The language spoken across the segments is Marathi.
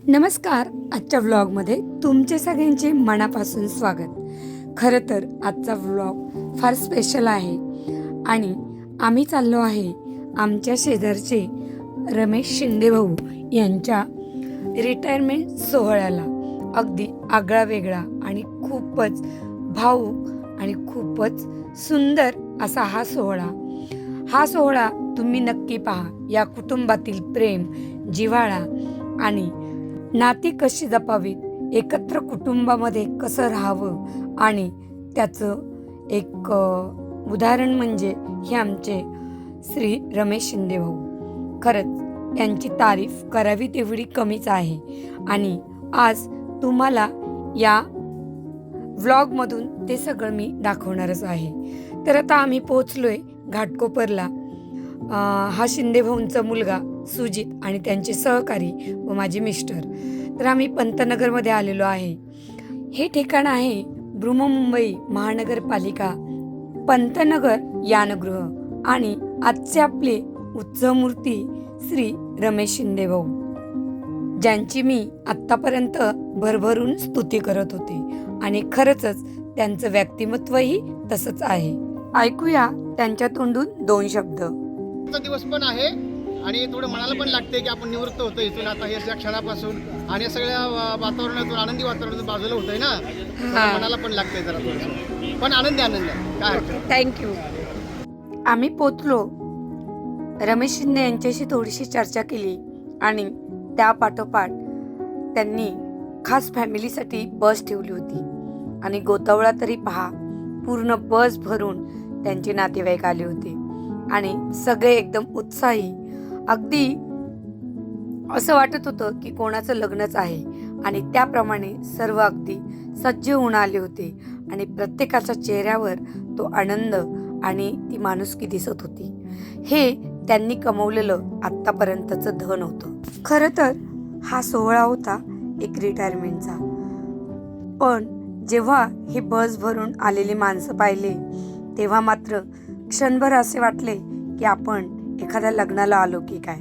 नमस्कार. आजच्या व्लॉगमध्ये तुमचे सगळ्यांचे मनापासून स्वागत. खरं तर आजचा व्लॉग फार स्पेशल आहे आणि आम्ही चाललो आहे आमच्या शेजारचे रमेश शिंदे भाऊ यांच्या रिटायरमेंट सोहळ्याला. अगदी आगळा वेगळा आणि खूपच भावूक आणि खूपच सुंदर असा हा सोहळा तुम्ही नक्की पहा. या कुटुंबातील प्रेम, जिव्हाळा आणि नाती कशी जपावीत, एकत्र कुटुंबामध्ये कसं राहावं आणि त्याचं एक उदाहरण म्हणजे हे आमचे श्री रमेश शिंदे भाऊ. खरंच यांची तारीफ करावी तेवढी कमीच आहे आणि आज तुम्हाला या व्लॉगमधून ते सगळं मी दाखवणारच आहे. तर आता आम्ही पोहोचलोय घाटकोपरला. हा शिंदे भाऊंचा मुलगा सुजित आणि त्यांचे सहकारी व माझे मिस्टर. तर आम्ही पंतनगरमध्ये आलेलो आहे. हे ठिकाण आहे बृहन्मुंबई महानगरपालिका पंतनगर यानगृह आणि आजचे आपले उत्सवमूर्ती श्री रमेश शिंदे भाऊ, ज्यांची मी आत्तापर्यंत भरभरून स्तुती करत होते आणि खरंच त्यांचं व्यक्तिमत्वही तसंच आहे. ऐकूया त्यांच्या तोंडून दोन शब्द. दिवस पण आहे आणि थोडं मनाला पण लागते की आपण निवृत्त होतो इथून आता या क्षणापासून आणि सगळ्या वातावरणातून, आनंदी वातावरणातून बाजूला होतोय ना, मनाला पण लागतंय जरा थोडंसं, पण आनंद काय. थँक्यू. आम्ही पोचलो. रमेश शिंदे यांच्याशी थोडीशी चर्चा केली आणि त्या पाठोपाठ त्यांनी खास फॅमिलीसाठी बस ठेवली होती आणि गोतावळा तरी पहा, पूर्ण बस भरून त्यांचे नातेवाईक आले होते आणि सगळे एकदम उत्साही. अगदी असं वाटत होतं की कोणाचं लग्नच आहे आणि त्याप्रमाणे सर्व अगदी सज्ज होऊन आले होते आणि प्रत्येकाच्या चेहऱ्यावर तो आनंद आणि ती माणुसकी दिसत होती. हे त्यांनी कमवलेलं आत्तापर्यंतचं धन होतं. खरं तर हा सोहळा होता एक रिटायरमेंटचा, पण जेव्हा हे बस भरून आलेली माणसं पाहिले तेव्हा मात्र क्षणभर असे वाटले की आपण एखाद्या लग्नाला आलो की काय.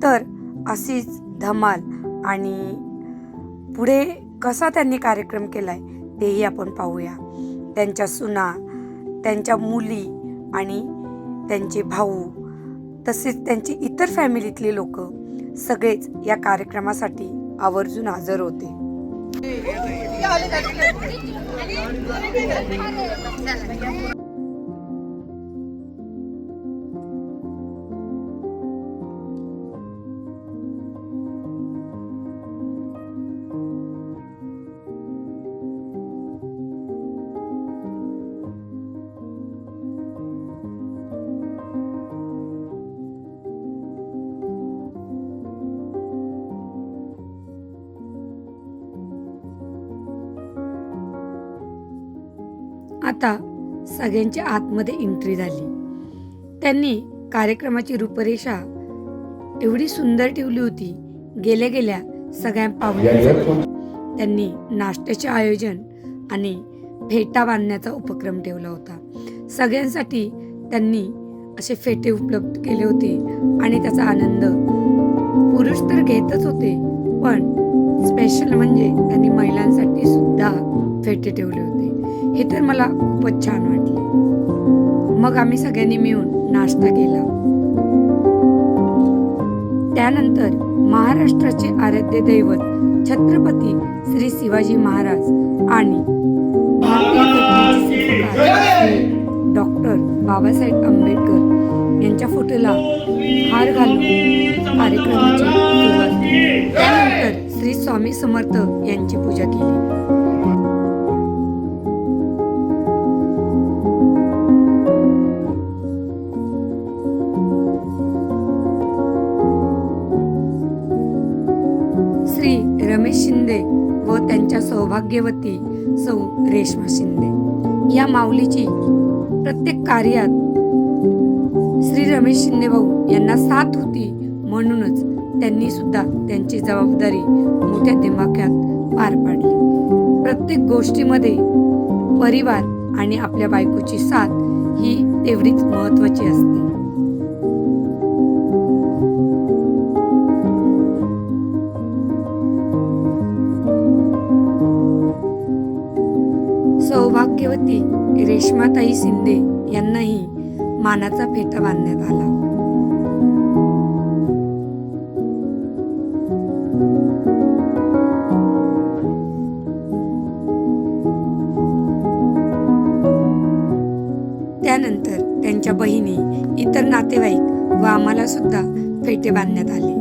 तर अशीच धमाल आणि पुढे कसा त्यांनी कार्यक्रम केलाय तेही आपण पाहूया. त्यांच्या सुना, त्यांच्या मुली आणि त्यांचे भाऊ तसेच त्यांची इतर फॅमिलीतले लोक सगळेच या कार्यक्रमासाठी आवर्जून हजर होते. आता सगळ्यांच्या आतमध्ये एंट्री झाली. त्यांनी कार्यक्रमाची रूपरेषा एवढी सुंदर ठेवली होती. गेल्या गेल्या सगळ्या पाहुण्यांसाठी त्यांनी नाश्त्याचे आयोजन आणि फेटा बांधण्याचा उपक्रम ठेवला होता. सगळ्यांसाठी त्यांनी असे फेटे उपलब्ध केले होते आणि त्याचा आनंद पुरुष तर घेतच होते, पण स्पेशल म्हणजे त्यांनी महिलांसाठी सुद्धा फेटे ठेवले होते. हे तर मला खूपच छान वाटले. मग आम्ही सगळ्यांनी मिळून नाश्ता केला. त्यानंतर महाराष्ट्राचे आराध्य दैवत छत्रपती श्री शिवाजी महाराज आणि भारतीय डॉक्टर बाबासाहेब आंबेडकर यांच्या फोटोला हार घालून कार्यक्रमाची सुरुवात केली. त्यानंतर श्री स्वामी समर्थ यांची पूजा केली. श्री रमेश शिंदे व त्यांच्या सौभाग्यवती सौ रेश्मा शिंदे या माऊलीची प्रत्येक कार्यात श्री रमेश शिंदे भाऊ यांना साथ होती, म्हणूनच त्यांनी सुद्धा त्यांची जबाबदारी मोठ्या दिमाख्यात पार पाडली. प्रत्येक गोष्टीमध्ये परिवार आणि आपल्या बायकोची साथ ही तेवढीच महत्त्वाची असते. भाग्यवती रेश्माताई शिंदे यांनाही मानाचा फेटा बांधण्यात आला. त्यानंतर त्यांच्या बहिणी, इतर नातेवाईक व आम्हाला सुद्धा फेटे बांधण्यात आले.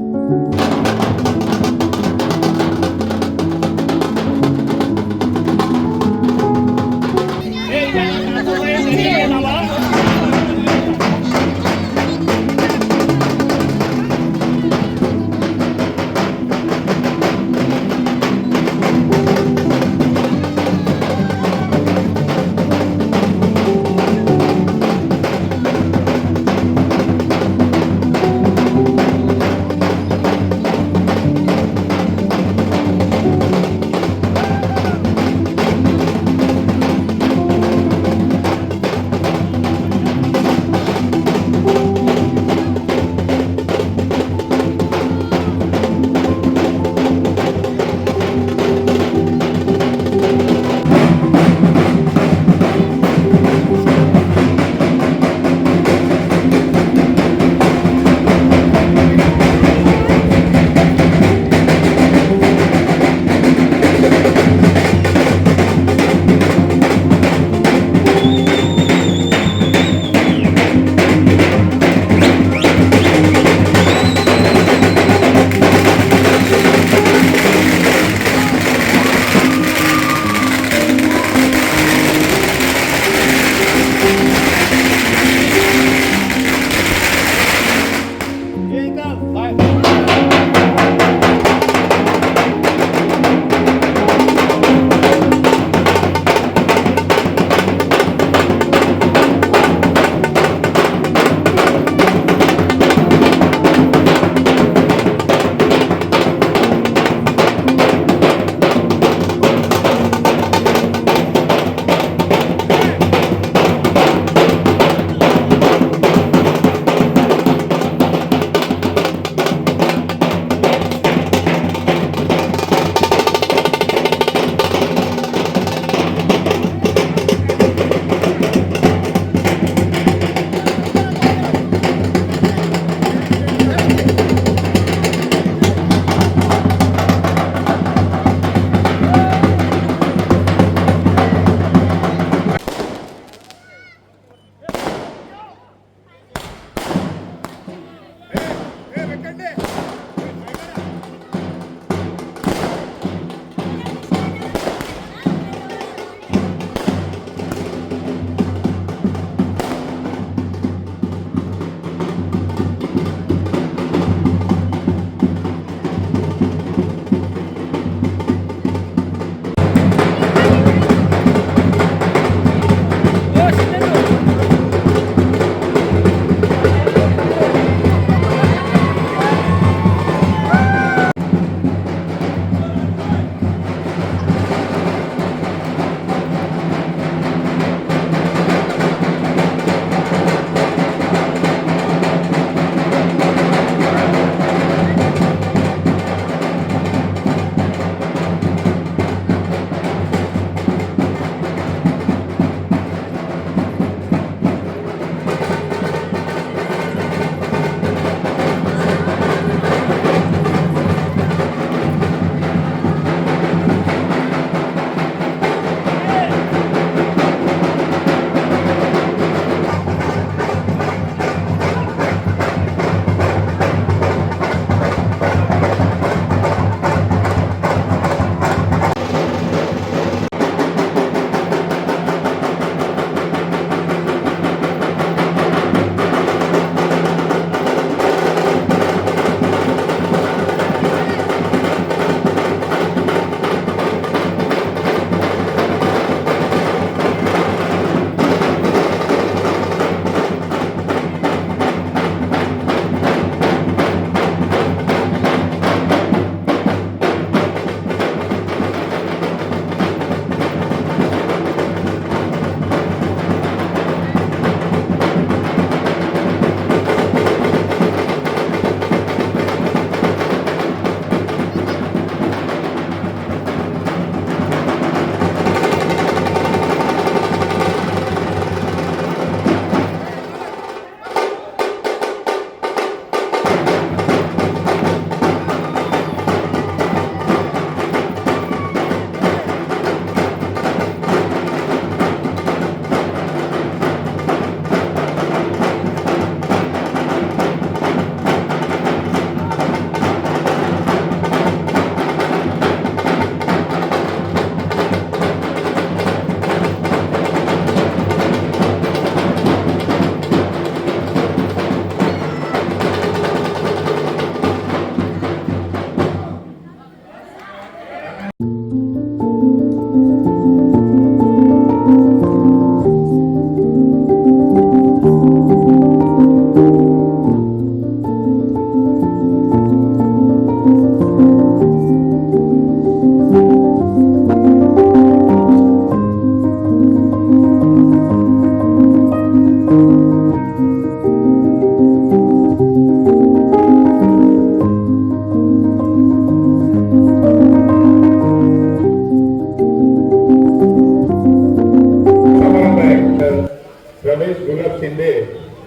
रमेश गुलाब शिंदे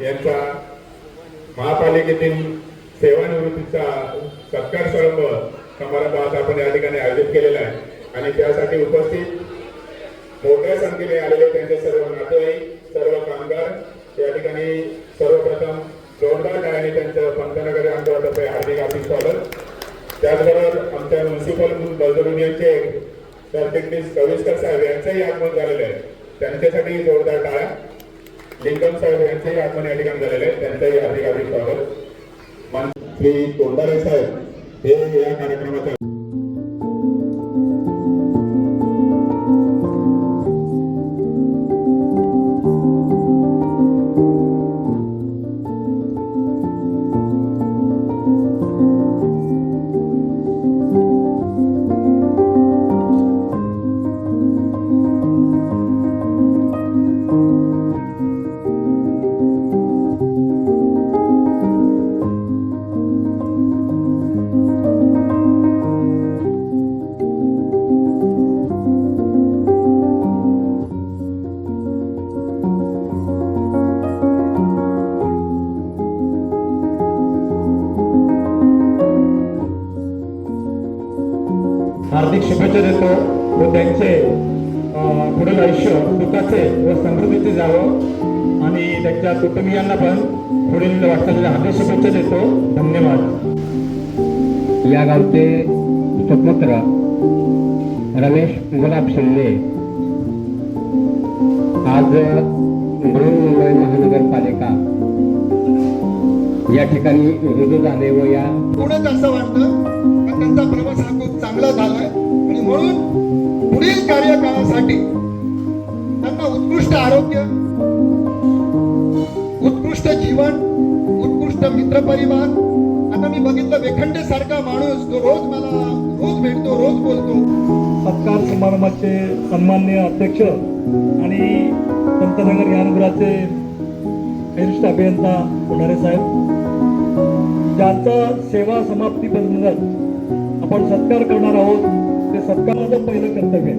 यांचा महापालिकेतील सेवानिवृत्तीचा सत्कार समारंभ आज आपण या ठिकाणी आयोजित केलेला आहे आणि त्यासाठी उपस्थित मोठ्या संख्येने आलेले त्यांचे सर्व नातेवाईक, सर्व कामगार या ठिकाणी सर्वप्रथम जोरदार टाळ्याने त्यांचं पंतनगर आंदोलनातर्फे हार्दिक स्वागत. त्याचबरोबर आमच्या म्युन्सिपल मजदूर युनियनचे सरचिटणीस कविस्कर साहेब यांचंही आगमन झालेलं आहे, त्यांच्यासाठी जोरदार टाळ्या. लिंकन साहेब यांचेही आगमन या ठिकाणी झालेले आहे, त्यांचंही हार्दिक स्वागत. श्री तोंडारे साहेब हे या कार्यक्रमाच्या हार्दिक शुभेच्छा देतो व त्यांचे पुढील आयुष्य सुखाचे व समृद्धीचे जावं आणि त्यांच्या कुटुंबियांना पण पुढील वाटचालीला हार्दिक शुभेच्छा देतो. धन्यवाद. या गावचे सुपुत्र रमेश गुलाब शिंदे आज बृहन्मुंबई महानगरपालिका या ठिकाणी रुजू झाले व या पुढेच असं वाटतं की त्यांचा प्रवास हा खूप चांगला झालाय आणि म्हणून पुढील कार्यकाळासाठी त्यांना उत्कृष्ट आरोग्य, उत्कृष्ट जीवन, उत्कृष्ट मित्रपरिवार. आता मी बघितलं वेखंडे सारखा माणूस जो रोज भेटतो, रोज बोलतो. सत्कार समारंभाचे सन्माननीय अध्यक्ष आणि संतनगर ज्ञानगृहाचे वरिष्ठ अभियंता तोंडारे साहेब, ज्यांचा सेवा समाप्ती बंधनात आपण सत्कार करणार आहोत, ते सत्काराचं पहिलं कर्तव्य आहे.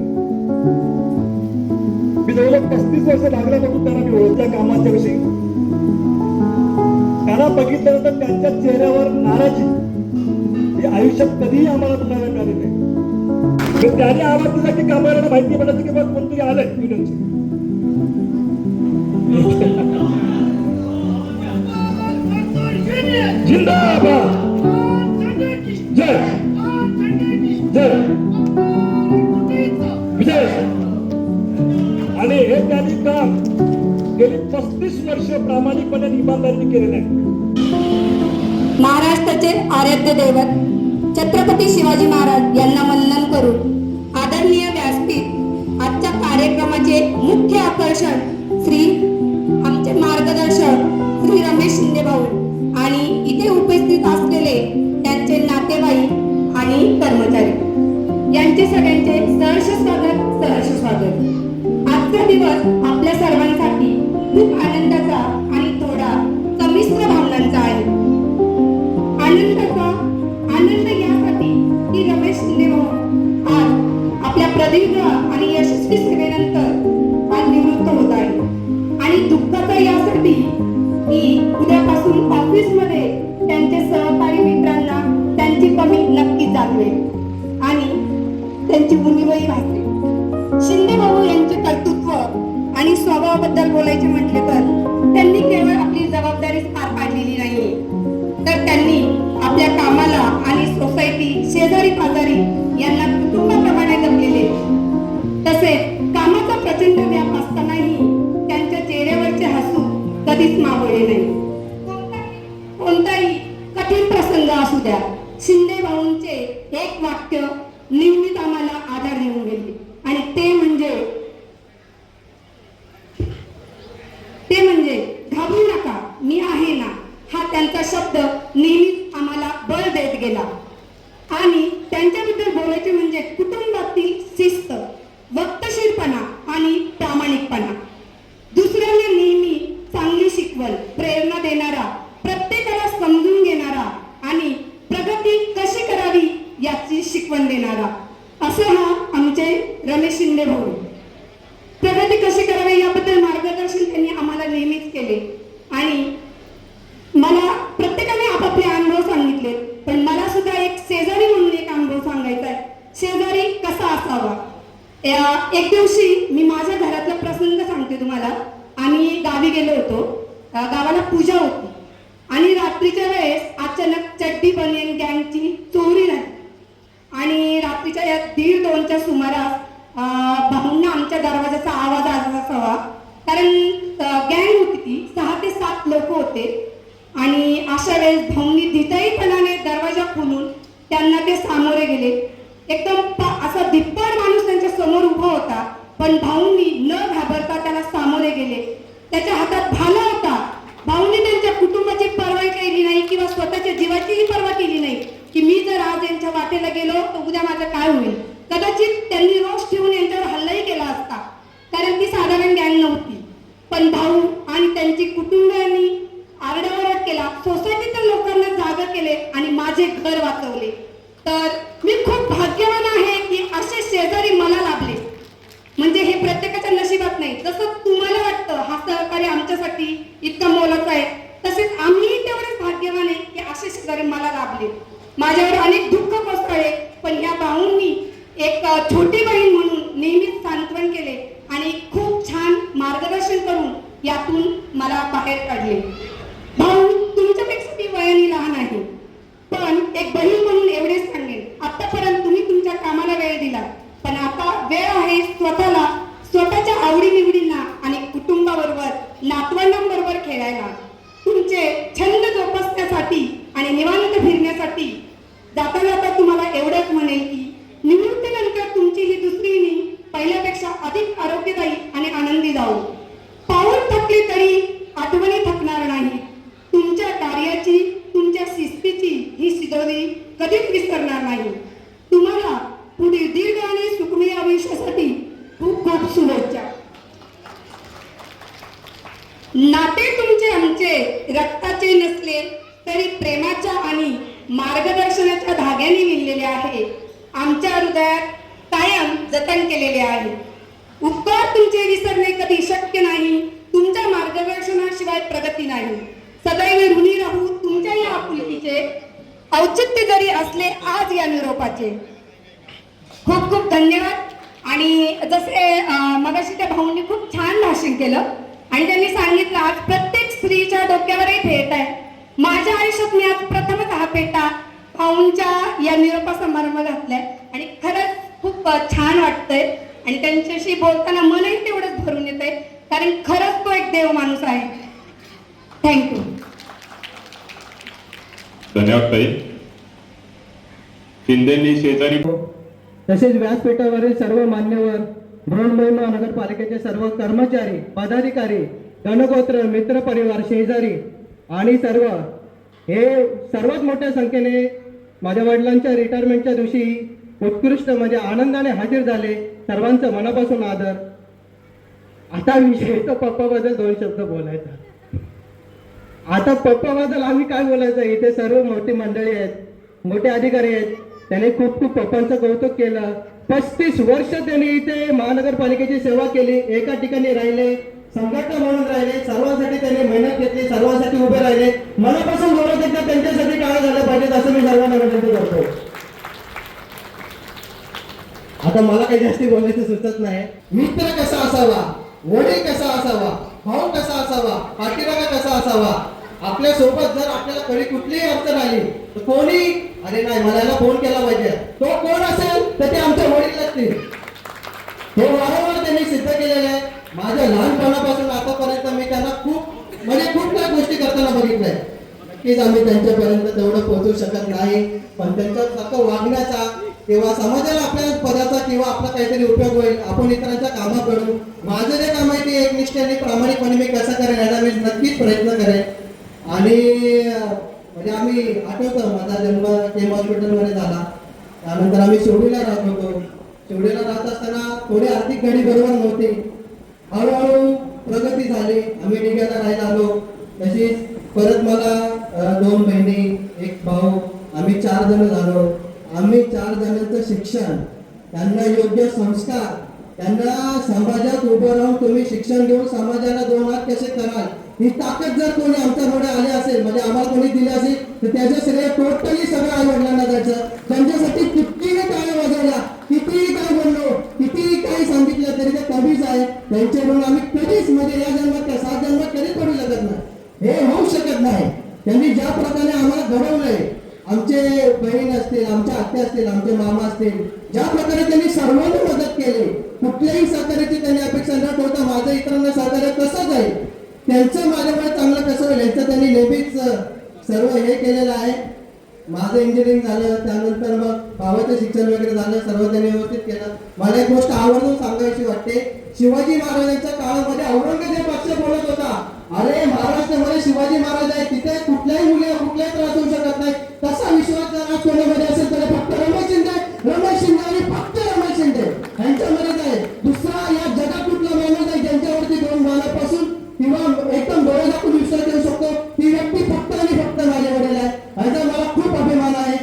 मी जवळजवळ 35 वर्ष लागल्यापासून त्यांना मी ओळखल्या कामाच्या विषयी. त्यांना बघितल्यानंतर त्यांच्या चेहऱ्यावर नाराजी ही आयुष्यात कधीही आम्हाला बघायला मिळाली नाही. त्याने आवाज दिला की कामाला माहिती पडायचं की बघ कोणतरी आलंय युनियनचे. जिंदाबाद, जय जय विजय. आणि हे त्यांनी काम गेली 35 वर्ष प्रामाणिकपणे इमानदारीने केलेलं आहे. महाराष्ट्राचे आराध्य दैवत छत्रपती शिवाजी महाराज यांना वंदन करून आदरणीय व्यासपीठ आजच्या कार्यक्रमाचे मुख्य आकर्षण श्री आमचे मार्गदर्शक श्री रमेश शिंदे भाऊ आणि इथे उपस्थित असलेले त्यांचे नातेवाईक आणि कर्मचारी यांचे सगळ्यांचे सहर्ष स्वागत. आजचा दिवस आपल्या सर्वांसाठी खूप आनंदाचा आणि थोडा संमिश्र भावनांचा आहे. आनंद यासाठी की रमेश शिंदे भाऊ आज आपल्या प्रदीर्घ आणि यशस्वी सेवेनंतर आज निवृत्त होत आहे. आणि दुःखाचा यासाठी की उद्यापासून ऑफिसमध्ये त्यांचे सहकारी मित्रांना त्यांची कमी नक्कीच जाणवेल आणि त्यांची उणीवही भासते. शिंदे भाऊ यांचे कर्तृत्व आणि स्वभावाबद्दल बोलायचे म्हटले तर त्यांनी केवळ आपली जबाबदारीच पार पाडलेली नाही, तर त्यांनी आपल्या कामाला आणि सोसायटी, शेजारी पाजारी यांना कुटुंबाप्रमाणे जपलेले. तसेच कामाचा प्रचंड व्याप असतानाही त्यांच्या चेहऱ्यावरचे हसू कधीच मावळले नाही. कोणताही कठीण प्रसंग असू द्या, शिंदे भाऊंचे एक वाक्य नेहमीच आम्हाला आधार देऊन गेले. आणि ते म्हणजे घाबरू नका, मी आहे ना, हा त्यांचा शब्द नेहमीच आम्हाला बळ देत गेला. आणि त्यांच्याबद्दल बोलायचे म्हणजे कुटुंबातील शिस्त, वक्तशीरपणा आणि प्रामाणिकपणा, दुसऱ्यांना नेहमी चांगली शिकवण, प्रेरणा देणारा, प्रत्येकाला समजून घेणारा आणि प्रगती कशी करावी याची शिकवण देणारा, असं हा आमचे रमेश शिंदे भाऊ. प्रगती कशी करावी याबद्दल मार्गदर्शन त्यांनी आम्हाला नेहमीच केले. आणि मला प्रत्येकाने आपापले अनुभव सांगितले, पण मला सुद्धा एक शेजारी म्हणून एक अनुभव सांगायचा आहे. शेजारी कसा असावा. एक दिवशी मी माझ्या घरातला प्रसंग सांगते तुम्हाला. आम्ही गावी गेलो होतो, गावाला पूजा होती आणि रात्रीच्या वेळेस अचानक चड्डी बनियन गँगची चोरी झाली. आणि रात्रीच्या या 1:30-2च्या सुमारास भाऊंना आमच्या दरवाजाचा आवाज आला असावा, कारण गँग होती ती, 6 ते 7 लोक होते. आणि अशा वेळेस भाऊंनी धिटाईपणाने दरवाजा खोलून त्यांना ते सामोरे गेले. एकदम असा धिप्पाड माणूस त्यांच्या समोर उभा होता, पण भाऊंनी न घाबरता त्याला सामोरे गेले. त्याच्या हातात भाला होता. भाऊंनी त्यांच्या कुटुंबाची पर्वा केली नाही किंवा स्वतःच्या जीवाचीही पर्वा केली नाही की मी जर आज यांच्या वाटेला गेलो तर उद्या माझं काय होईल. कदाचित त्यांनी रोष ठेवून यांच्यावर हल्लाही केला असता, कारण ती साधारण गँग नव्हती. पण भाऊ आणि त्यांची कुटुंबियांनी आरडाओरड केला, सोसायटीच्या लोकांना जागा केले आणि माझे घर वाचवले. तर मी खूप भाग्यवान आहे की असे शेजारी मला लाभले. म्हणजे हे प्रत्येकाच्या नशिबात नाही. जसं तुम्हाला वाटतं हा सहकारी आमच्यासाठी इतका मोलाचा आहे, तसेच आम्हीही तेवढेच भाग्यवान आहे की असे शेजारी मला लाभले. माझ्यावर अनेक दुःख कोसळले, पण या भाऊंनी एक छोटी बहीण म्हणून नेहमीच सांत्वन केले आणि खूप छान मार्गदर्शन करून यातून मला बाहेर काढले. भाऊ, तुमच्यापेक्षा मी वयाने लहान आहे, पण एक बहीण म्हणून एवढेच सांगेन, आतापर्यंत तुम्ही तुमच्या कामाला वेळ दिला, पण आता वेळ आहे स्वतःला, स्वतःच्या आवडीनिवडींना आणि कुटुंबाबरोबर, नातवंडांबरोबर खेळायला. तुमचे छंद जोपासण्यासाठी आणि निवांत फिरण्यासाठी जाता जाता तुम्हाला एवढंच म्हणेल की निवृत्तीनंतर तुमची ही दुसरी इनिंग पहिल्यापेक्षा अधिक आरोग्यदायी आणि आनंदी जाऊ. पाऊल थकले तरी आठवणी थकणार नाही. तुमच्या कार्याची, तुमच्या शिस्तीची ही शिदोरी कधीच विसरणार नाही. तुम्हाला पुढील दीर्घ आणि सुखमय आयुष्यासाठी खूप खूप शुभेच्छा. नाते तुमचे आमचे रक्ताचे नसले तरी प्रेमाच्या आणि मार्गदर्शनाच्या धाग्याने विणलेले आहे. आमच्या हृदयात कायम जतन केलेले आहे. उपकार तुमचे विसरणे कधी शक्य नाही. तुमच्या मार्गदर्शनाशिवाय प्रगती नाही. सदैव ऋणी राहू तुमच्या या आपुलकीचे. औचित्य जरी असले आज या निरोपाचे. खूप खूप धन्यवाद. आणि जसे मगाशी त्या भाऊंनी खूप छान भाषण केलं आणि त्यांनी सांगितलं आज प्रत्येक स्त्रीच्या डोक्यावरही फेट आहे. माझ्या आयुष्यात मी आज प्रथमच हा फेटा भाऊंच्या या निरोपा समारंभ घातलाय आणि खरंच खूप छान वाटतंय. आणि त्यांच्याशी बोलताना मनही तेवढंच भरून येत आहे, कारण खरंच तो एक देव माणूस आहे. थँक्यू. धन्यवाद ताई. शिंदेंनी शेजारी तसेच व्यासपीठावरील सर्व मान्यवर, बृहन्मुंबई महानगरपालिकेचे सर्व कर्मचारी, पदाधिकारी, गणगोत्र, मित्र परिवार, शेजारी आणि सर्व हे सर्वात मोठ्या संख्येने माझ्या वडिलांच्या रिटायरमेंटच्या दिवशी उत्कृष्ट म्हणजे आनंदाने हजर झाले. सर्वांचं मनापासून आदर. आता विषय तो पप्पाबद्दल 2 शब्द बोलायचा. आता पप्पाबद्दल आम्ही काय बोलायचं. इथे सर्व मोठी मंडळी आहेत, मोठे अधिकारी आहेत. त्याने खूप खूप पप्पांचं कौतुक केलं. 35 वर्ष त्यांनी इथे महानगरपालिकेची सेवा केली. एका ठिकाणी राहिले, संघटना म्हणून राहिले, सर्वांसाठी त्यांनी मेहनत घेतली, सर्वांसाठी उभे राहिले. मनापासून बोलत एकदा त्यांच्यासाठी काय झालं पाहिजे असं मी सर्वांना विनंती करतो. आता मला काही जास्ती बोलायचं सुचत नाही. मित्र कसा असावा, वडील कसा असावा, भाऊ कसा असावा, पाठीरागा कसा असावा. आपल्या सोबत जर आपल्याला कधी कुठलीही अडचण आली तर कोणी अरे नाही मला याला फोन केला पाहिजे, तो कोण असेल तर ते आमच्या वडील लागतील. हे वारंवार त्यांनी सिद्ध केलेलं आहे. माझ्या लहानपणापासून आतापर्यंत मी त्यांना खूप काही गोष्टी करताना बघितलंय. नक्कीच आम्ही त्यांच्यापर्यंत तेवढं पोहोचू शकत नाही, पण त्यांच्यासारखं वागण्याचा, तेव्हा समाजाला आपल्या पदाचा किंवा आपला काहीतरी उपयोग होईल, आपण इतरांच्या कामात पडू. माझं जे काम आहे ते एकनिष्ठेने प्रामाणिकपणे मी कसं करेन याचा मी नक्कीच प्रयत्न करेन. आणि म्हणजे आम्ही आठवतं माझा जन्म केम हॉस्पिटलमध्ये झाला, त्यानंतर आम्ही शिवडीला राहत होतो. शिवडीला राहत असताना थोडी आर्थिक घडी बरोबर नव्हती. हळूहळू प्रगती झाली, आम्ही डिग्याला राहायला आलो. तशीच परत मला 2 बहिणी, 1 भाऊ, आम्ही 4 जण झालो. आम्ही 4 जणांचं शिक्षण, त्यांना योग्य संस्कार, त्यांना समाजात उभं राहून तुम्ही शिक्षण घेऊन समाजाला 2 हात कसे कराल ही ताकद जर कोणी आमच्याकडे आली असेल, म्हणजे आम्हाला कोणी दिली असेल, तर त्याचं श्रेय टोटली सगळं आई वडिलांना जायचं. त्यांच्यासाठी कितीही टाळ्या वाजवल्या, कितीही काय बोललो, कितीही काही सांगितलं तरी ते कमीच आहे. त्यांच्याकडून आम्ही कधीच म्हणजे या जन्मात 7 जन्मात कधीच पडू शकत नाही, हे होऊ शकत नाही. त्यांनी ज्या प्रकारे आम्हाला घडवलंय, आमचे बहीण असतील, आमच्या आत्या असतील, आमचे मामा असतील, ज्या प्रकारे त्यांनी सर्वांना मदत केली, कुठल्याही सहकार्याची त्यांनी अपेक्षा न ठेवता माझं इतरांना सहकार्य कसं जाईल, त्यांचं माझ्याकडे चांगलं कसं होईल याचं त्यांनी नेहमीच सर्व हे केलेलं आहे. माझं इंजिनिअरिंग झालं, त्यानंतर मग भावाचं शिक्षण वगैरे झालं, सर्व त्यांनी व्यवस्थित केलं. मला एक गोष्ट आवर्जून सांगायची वाटते, शिवाजी महाराजांच्या काळामध्ये औरंगजेब पक्ष बोलत होता, अरे महाराष्ट्रामध्ये शिवाजी महाराज आहे, तिथे कुठल्याही मुली कुठल्याही त्रास होऊ शकत नाही. तसा विश्वास जर आज कोणामध्ये असेल तर फक्त रमेश शिंदे आणि फक्त रमेश शिंदे यांच्यामध्येच आहे. दुसरा या जगात कुठला माणूस आहे ज्यांच्यावरती 2 मानापासून किंवा एकदम डोळे दाखवून विश्वास ठेवू शकतो, ती व्यक्ती फक्त आणि फक्त माझ्या वडील आहे. याचा मला खूप अभिमान आहे.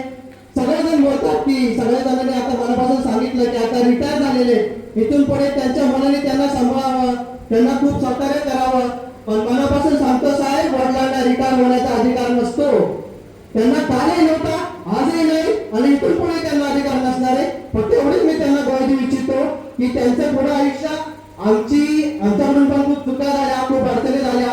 सगळेजण बोलतात की सगळ्या जणांनी आता मनापासून सांगितलं की आता रिटायर झालेले, इथून पुढे त्यांच्या मनाने त्यांना सांभाळावं, त्यांना खूप सहकार्य करावं. पण मनापासून सांगतो साहेब, वडिलांना रिटायर होण्याचा अधिकार नसतो. त्यांना कालही नव्हता, आजही नाही आणि इथून पुढे त्यांना अधिकार नसणार आहे. फक्त एवढेच मी त्यांना ग्वाही देऊ इच्छितो की त्यांचं पुढे आयुष्यात आमच्याकडून पण खूप चुका झाल्या, खूप अडचणी झाल्या.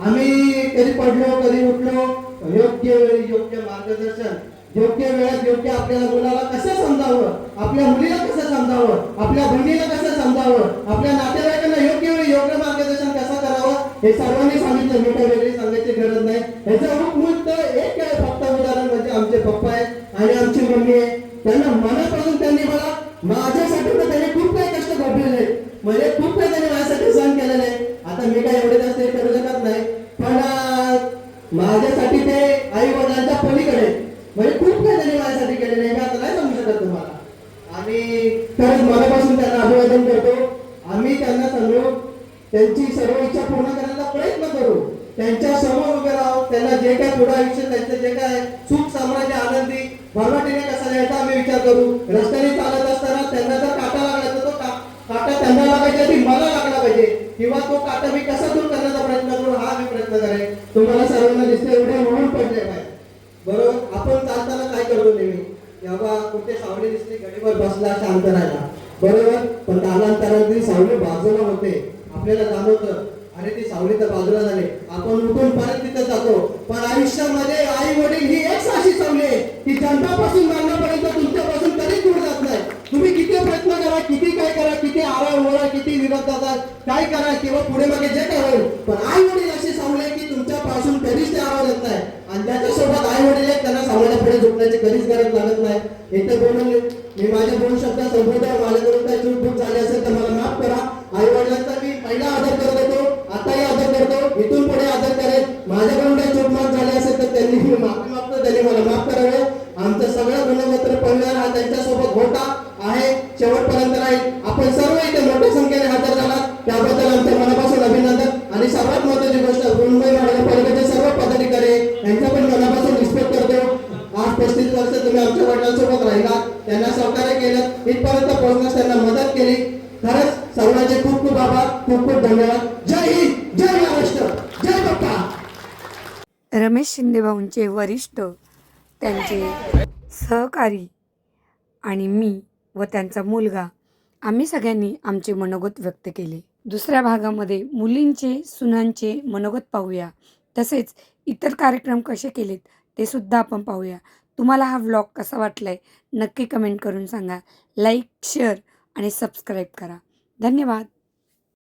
आम्ही कधी पडलो, कधी उठलो, योग्य वेळी योग्य मार्गदर्शन, योग्य वेळात योग्य आपल्याला मुलाला कसं समजावं, आपल्या मुलीला कसं समजावं, आपल्या बहिणीला कसं समजावं, आपल्या नातेवाईकांना योग्य वेळी योग्य मार्गदर्शन कसं करावं हे सर्वांनी सांगितलं. मोठ्या वेगळी सांगायची गरज नाही. ह्याचं मूलभूत एक फक्त उदाहरण म्हणजे आमचे पप्पा आहेत आणि आमची मम्मी आहे. त्यांना मनापासून त्यांनी मला माझ्यासाठी तर त्यांनी खूप काही कष्ट भोगलेले, म्हणजे खूप काही त्यांनी माझ्यासाठी सहन केलेलं आहे. आता मी काय एवढे जास्त करू शकत नाही, पण माझ्यासाठी ते आई वडिलांच्या पलीकडे म्हणजे खूप काही त्यांनी माझ्यासाठी केलेलं आहे. मी आता नाही सांगू शकत तुम्हाला. आणि खरंच मनापासून त्यांना अभिवादन करतो. आम्ही त्यांना सांगू त्यांची सर्व इच्छा पूर्ण करण्याचा प्रयत्न करू, त्यांच्या समोर उभे राहू, त्यांना जे काय पुढे आयुष्य त्यांचं जे काय सुख साम्राज्य आनंदी भरभराटीने कसं यायचा आम्ही विचार करू. रस्त्याने चालत असताना त्यांना जर काटा लागला तर तो काटा त्यांना लागायच्या आधी मला लागला पाहिजे, किंवा तो काटा मी कसा दूर करण्याचा प्रयत्न करू हा मी प्रयत्न करेन. तुम्हाला सर्वांना दिसते एवढे म्हणून पडले पाहिजे. बरोबर, आपण चालताना काय करतो नेहमी, तेव्हा कुठे सावली दिसली गडीवर बसला शांत राहिला, बरोबर. पण कालांतराने ती सावली बाजूला होते, आपल्याला जाणवतं अरे ती सावली तर बाजूला झाली, आपण उठून परत तिथं जातो. पण आयुष्यामध्ये आई वडील ही एक अशी सावली आहे की जन्मापासून मरणापर्यंत तुमच्यापासून कधीच दूर जात नाही. तुम्ही किती प्रयत्न करा, किती काय करा, किती आराम ओळा, किती विरोधात काय करा किंवा पुढे मागे जे काय होईल, पण आई वडील अशी सावली आहे की तुमच्यापासून कधीच ते आवाज येत नाही. आणि ज्याच्यासोबत आई वडील आहेत त्यांना समाजा पुढे झुकण्याची कधीच गरज लागत नाही. इथे बोलून मी माझ्या 2 शब्द संबोधन, माझ्याकडून काही चूक झाली असेल तर मला माफ करा. आई वडिलांचा मी पहिला आदर करत होतो, आताही आदर करतो, इथून पुढे आदर करेन. माझ्याकडून काही चूक माफ झाली असेल तर त्यांनी माफी मागतो, त्यांनी मला माफ करावे. आमचा सगळा गुणवत्तर परिवार हा त्यांच्यासोबत होता, आहे, शेवटपर्यंत राहील. आपण सर्व इथे मोठ्या संख्येने हजर झालात त्याबद्दल आमच्या मनापासून अभिनंदन. आणि सर्वात महत्त्वाची गोष्ट, मुंबई महानगरपालिकेचे सर्व पदाधिकारी यांचा पण मनापासून रिस्पेक्ट करतो. आज 35 वर्ष तुम्ही आमच्या वडिलांसोबत राहिला, त्यांना सहकार्य केलं, इथपर्यंत पोहोचण्यास त्यांना मदत केली. खरंच सर्वांचे खूप खूप आभार, खूप खूप धन्यवाद. जय हिंद, जय महाराष्ट्र, जय बाप्पा. रमेश शिंदेभाऊंचे वरिष्ठ, त्यांचे सहकारी आणि मी व त्यांचा मुलगा आम्ही सगळ्यांनी आमचे मनोगत व्यक्त केले. दुसऱ्या भागामध्ये मुलींचे, सुनांचे मनोगत पाहूया, तसेच इतर कार्यक्रम कसे केलेत ते सुद्धा आपण पाहूया. तुम्हाला हा व्लॉग कसा वाटलाय नक्की कमेंट करून सांगा. लाईक, शेअर आणि सबस्क्राईब करा. धन्यवाद.